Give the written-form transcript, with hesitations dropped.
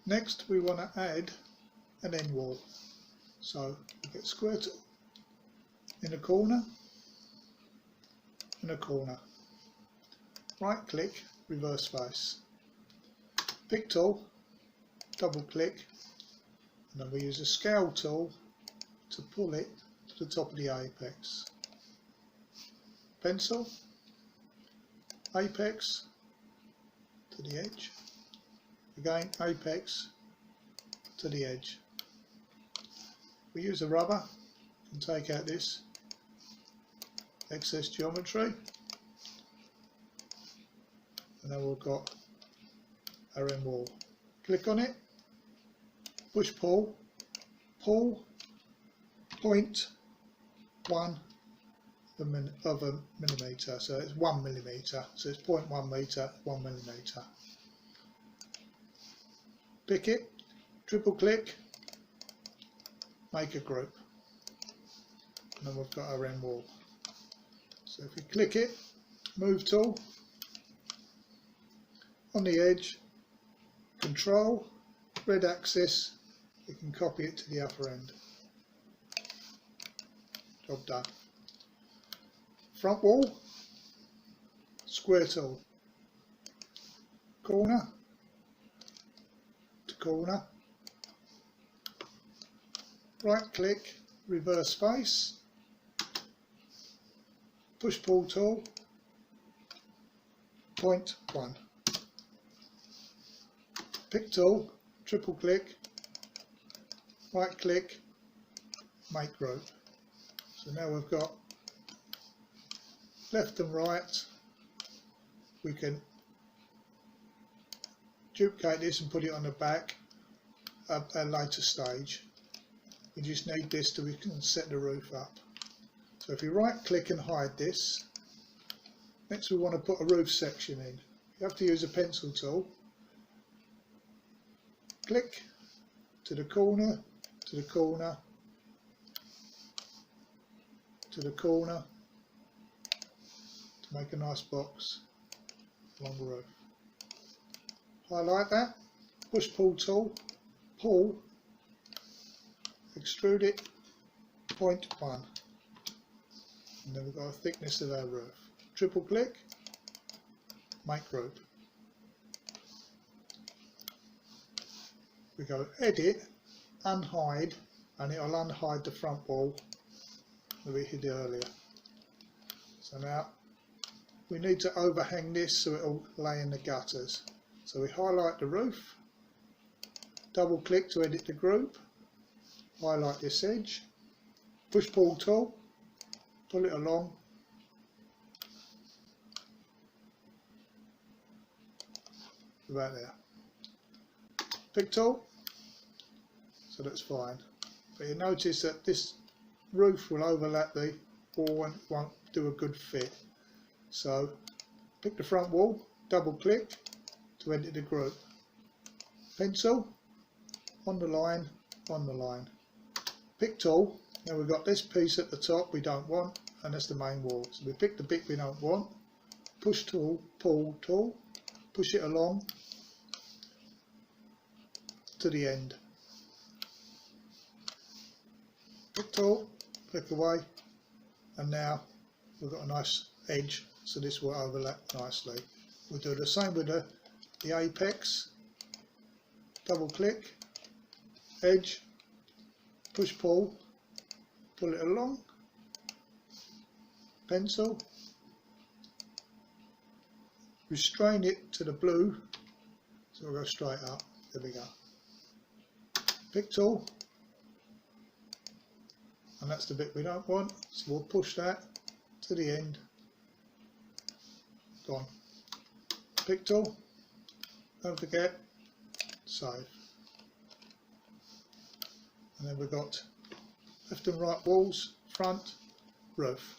Next we want to add an end wall. So we get square tool in a corner, in a corner. Right click, reverse face. Pick tool, double click, and then we use a scale tool to pull it to the top of the apex. Pencil, apex to the edge, again apex to the edge. We use a rubber and take out this excess geometry, and then we've got our end wall. Click on it, push pull, pull 0.1 of a millimetre, so it's 1 millimetre, so it's 0.1 metre, 1 millimetre. Pick it, triple click, make a group, and then we've got our end wall. So if we click it, move tool, on the edge, control, red axis, we can copy it to the upper end. Job done. Front wall, square tool, corner to corner, right click, reverse face, push pull tool, 0.1. Pick tool, triple click, right click, make group. So now we've got left and right. We can duplicate this and put it on the back at a later stage. We just need this so we can set the roof up. So if you right click and hide this, next we want to put a roof section in. You have to use a pencil tool. Click to the corner, to the corner, to the corner, to make a nice box along the roof. Highlight that, push pull tool, pull, extrude it, 0.1, and then we've got a thickness of our roof. Triple click, make group. We go edit, unhide, and it'll unhide the front wall that we hid earlier. So now we need to overhang this so it'll lay in the gutters. So we highlight the roof, double click to edit the group, highlight this edge, push pull tool, pull it along, about there. Pick tool, so that's fine. But you notice that this roof will overlap the wall and won't do a good fit. So pick the front wall, double click to edit the group. Pencil, on the line, on the line. Pick tool, now we've got this piece at the top we don't want, and that's the main wall. So we pick the bit we don't want, push tool, pull tool, push it along to the end. Pick tool, click away, and now we've got a nice edge, so this will overlap nicely. We'll do the same with the apex. Double click, edge, push pull, pull it along, pencil, restrain it to the blue, so we'll go straight up. There we go. Pick tool, and that's the bit we don't want, so we'll push that to the end. Gone. Pick tool, don't forget, save. And then we've got left and right walls, front, roof.